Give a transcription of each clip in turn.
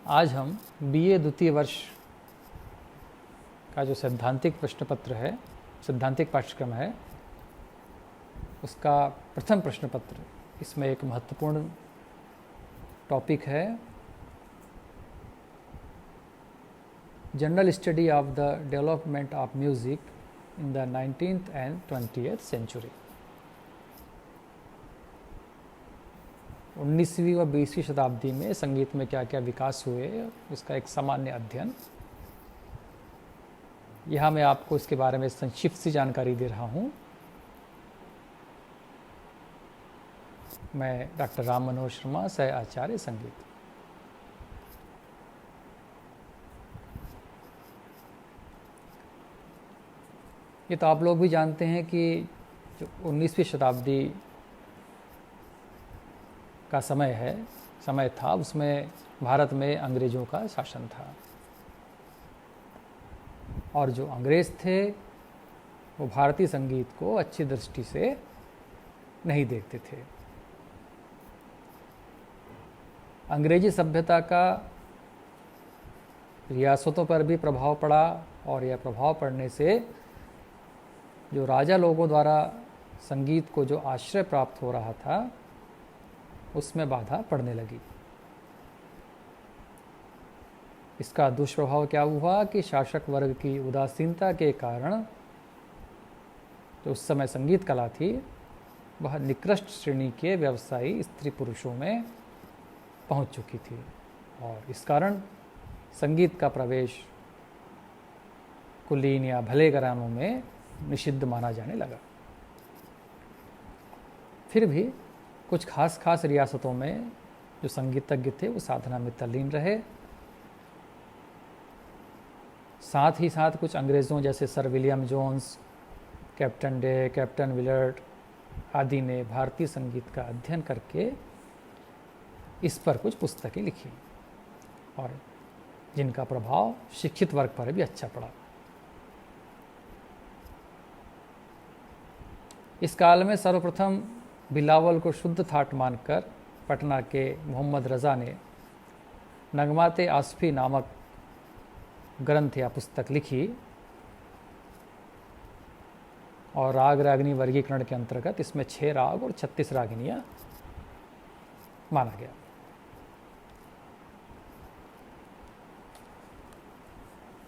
आज हम बीए द्वितीय वर्ष का जो सैद्धांतिक प्रश्न पत्र है, सैद्धांतिक पाठ्यक्रम है, उसका प्रथम प्रश्न पत्र, इसमें एक महत्वपूर्ण टॉपिक है general study of the development of music in the 19th and 20th century. 19वीं व 20वीं शताब्दी में संगीत में क्या क्या विकास हुए, इसका एक सामान्य अध्ययन। यहाँ मैं आपको इसके बारे में संक्षिप्त सी जानकारी दे रहा हूँ। मैं डॉक्टर राम मनोहर शर्मा, सह आचार्य संगीत। ये तो आप लोग भी जानते हैं कि जो 19वीं शताब्दी का समय था, उसमें भारत में अंग्रेज़ों का शासन था और जो अंग्रेज़ थे वो भारतीय संगीत को अच्छी दृष्टि से नहीं देखते थे। अंग्रेजी सभ्यता का रियासतों पर भी प्रभाव पड़ा और यह प्रभाव पड़ने से जो राजा लोगों द्वारा संगीत को जो आश्रय प्राप्त हो रहा था, उसमें बाधा पड़ने लगी। इसका दुष्प्रभाव क्या हुआ कि शासक वर्ग की उदासीनता के कारण जो उस समय संगीत कला थी, वह निकृष्ट श्रेणी के व्यवसायी स्त्री पुरुषों में पहुंच चुकी थी और इस कारण संगीत का प्रवेश कुलीन या भले घरानों में निषिद्ध माना जाने लगा। फिर भी कुछ खास रियासतों में जो संगीतज्ञ थे वो साधना में तल्लीन रहे। साथ ही साथ कुछ अंग्रेज़ों जैसे sir William Jones, captain Day, captain Willard आदि ने भारतीय संगीत का अध्ययन करके इस पर कुछ पुस्तकें लिखी और जिनका प्रभाव शिक्षित वर्ग पर भी अच्छा पड़ा। इस काल में सर्वप्रथम बिलावल को शुद्ध थाट मानकर पटना के मोहम्मद रज़ा ने नगमाते आसफ़ी नामक ग्रंथ या पुस्तक लिखी और राग रागिनी वर्गीकरण के अंतर्गत इसमें 6 राग और 36 रागिनियाँ माना गया।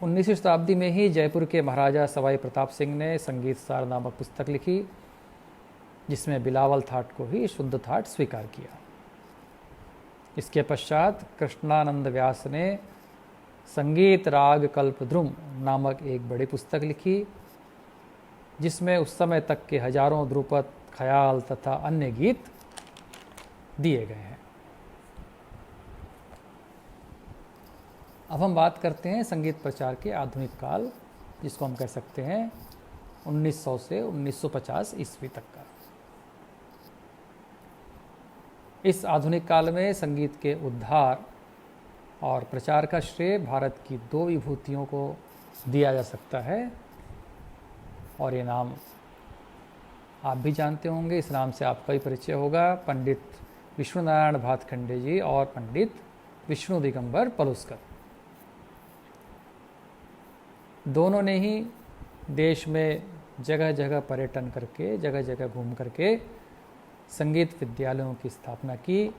उन्नीसवीं शताब्दी में ही जयपुर के महाराजा सवाई प्रताप सिंह ने संगीत सार नामक पुस्तक लिखी, जिसमें बिलावल थाट को ही शुद्ध थाट स्वीकार किया। इसके पश्चात कृष्णानंद व्यास ने संगीत राग कल्पद्रुम नामक एक बड़ी पुस्तक लिखी, जिसमें उस समय तक के हजारों ध्रुपद, ख्याल तथा अन्य गीत दिए गए हैं। अब हम बात करते हैं संगीत प्रचार के आधुनिक काल, जिसको हम कह सकते हैं 1900 से 1950 ईस्वी तक का। इस आधुनिक काल में संगीत के उद्धार और प्रचार का श्रेय भारत की 2 विभूतियों को दिया जा सकता है और ये नाम आप भी जानते होंगे, इस नाम से आपका भी परिचय होगा। पंडित विष्णु नारायण भातखंडे जी और पंडित विष्णु दिगंबर पलुस्कर। दोनों ने ही देश में जगह जगह पर्यटन करके, जगह जगह घूम करके संगीत विद्यालयों की स्थापना की।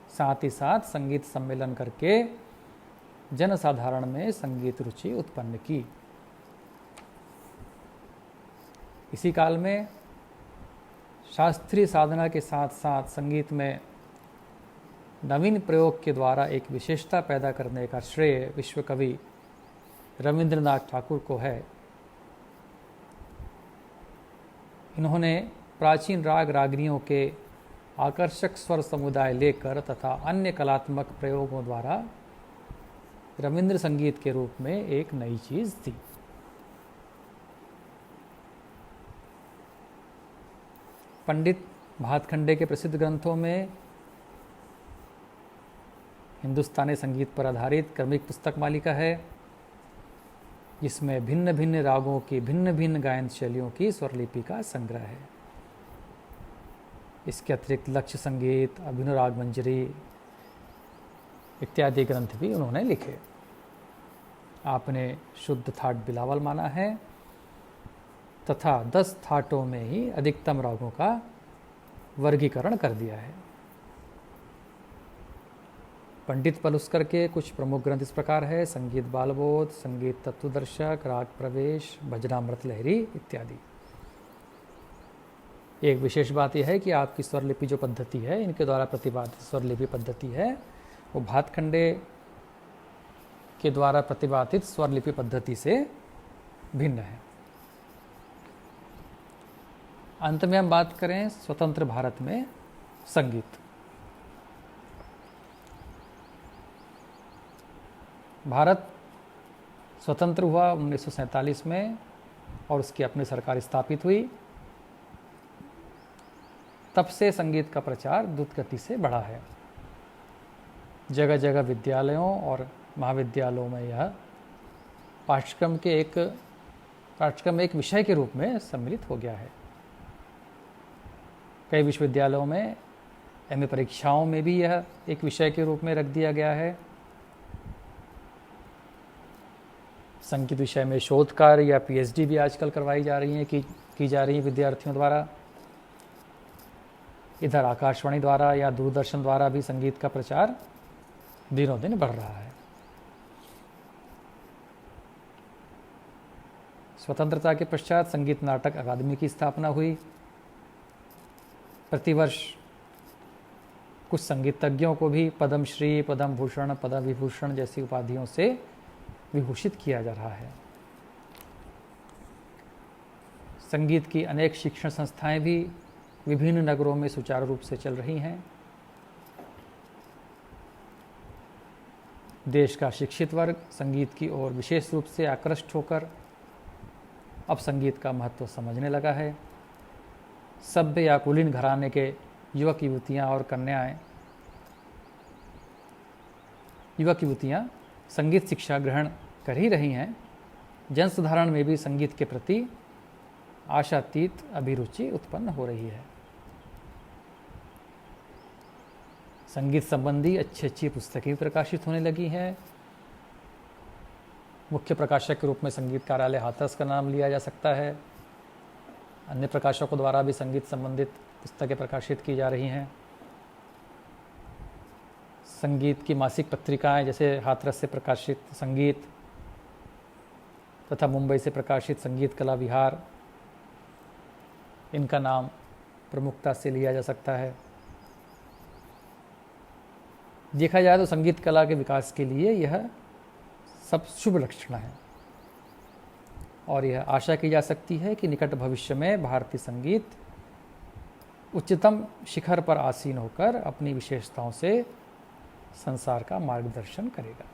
साथ ही साथ संगीत सम्मेलन करके जनसाधारण में संगीत रुचि उत्पन्न की। इसी काल में शास्त्रीय साधना के साथ साथ संगीत में नवीन प्रयोग के द्वारा एक विशेषता पैदा करने का श्रेय विश्व कवि रविंद्रनाथ ठाकुर को है। इन्होंने प्राचीन राग रागिनियों के आकर्षक स्वर समुदाय लेकर तथा अन्य कलात्मक प्रयोगों द्वारा रविंद्र संगीत के रूप में एक नई चीज थी। पंडित भातखंडे के प्रसिद्ध ग्रंथों में हिंदुस्तानी संगीत पर आधारित क्रमिक पुस्तक मालिका है, जिसमें भिन्न भिन्न रागों की भिन्न भिन्न गायन शैलियों की स्वरलिपि का संग्रह है। इसके अतिरिक्त लक्ष्य संगीत, अभिनव राग मंजरी, इत्यादि ग्रंथ भी उन्होंने लिखे। आपने शुद्ध थाट बिलावल माना है तथा 10 थाटों में ही अधिकतम रागों का वर्गीकरण कर दिया है। पंडित पलुस्कर के कुछ प्रमुख ग्रंथ इस प्रकार है: संगीत बालबोध, संगीत तत्वदर्शक, राग प्रवेश, भजनामृत लहरी इत्यादि। एक विशेष बात यह है कि आपकी स्वरलिपि जो पद्धति है, इनके द्वारा प्रतिपादित स्वरलिपि पद्धति है, वो भातखंडे के द्वारा प्रतिपादित स्वरलिपि पद्धति से भिन्न है। अंत में हम बात करें स्वतंत्र भारत में संगीत। भारत स्वतंत्र हुआ 1947 में और उसकी अपनी सरकार स्थापित हुई। तब से संगीत का प्रचार द्रुत गति से बढ़ा है। जगह जगह विद्यालयों और महाविद्यालयों में यह पाठ्यक्रम एक विषय के रूप में सम्मिलित हो गया है। कई विश्वविद्यालयों में एमए परीक्षाओं में भी यह एक विषय के रूप में रख दिया गया है। संगीत विषय में शोध कार्य या पीएचडी भी आजकल करवाई जा रही हैं, की जा रही हैं विद्यार्थियों द्वारा। इधर आकाशवाणी द्वारा या दूरदर्शन द्वारा भी संगीत का प्रचार दिनों दिन बढ़ रहा है। स्वतंत्रता के पश्चात संगीत नाटक अकादमी की स्थापना हुई। प्रतिवर्ष कुछ संगीतज्ञों को भी पद्मश्री, पद्म भूषण, पद्म विभूषण जैसी उपाधियों से विभूषित किया जा रहा है। संगीत की अनेक शिक्षण संस्थाएं भी विभिन्न नगरों में सुचारू रूप से चल रही हैं। देश का शिक्षित वर्ग संगीत की ओर विशेष रूप से आकृष्ट होकर अब संगीत का महत्व समझने लगा है। सभ्य या कुलीन घराने के युवक युवतियां संगीत शिक्षा ग्रहण कर ही रही हैं। जन साधारण में भी संगीत के प्रति आशातीत अभिरुचि उत्पन्न हो रही है। संगीत संबंधी अच्छी पुस्तकें प्रकाशित होने लगी हैं। मुख्य प्रकाशक के रूप में संगीत कार्यालय हाथरस का नाम लिया जा सकता है। अन्य प्रकाशकों द्वारा भी संगीत संबंधित पुस्तकें प्रकाशित की जा रही हैं। संगीत की मासिक पत्रिकाएं जैसे हाथरस से प्रकाशित संगीत तथा मुंबई से प्रकाशित संगीत कला विहार, इनका नाम प्रमुखता से लिया जा सकता है। देखा जाए तो संगीत कला के विकास के लिए यह सब शुभ लक्षण है और यह आशा की जा सकती है कि निकट भविष्य में भारतीय संगीत उच्चतम शिखर पर आसीन होकर अपनी विशेषताओं से संसार का मार्गदर्शन करेगा।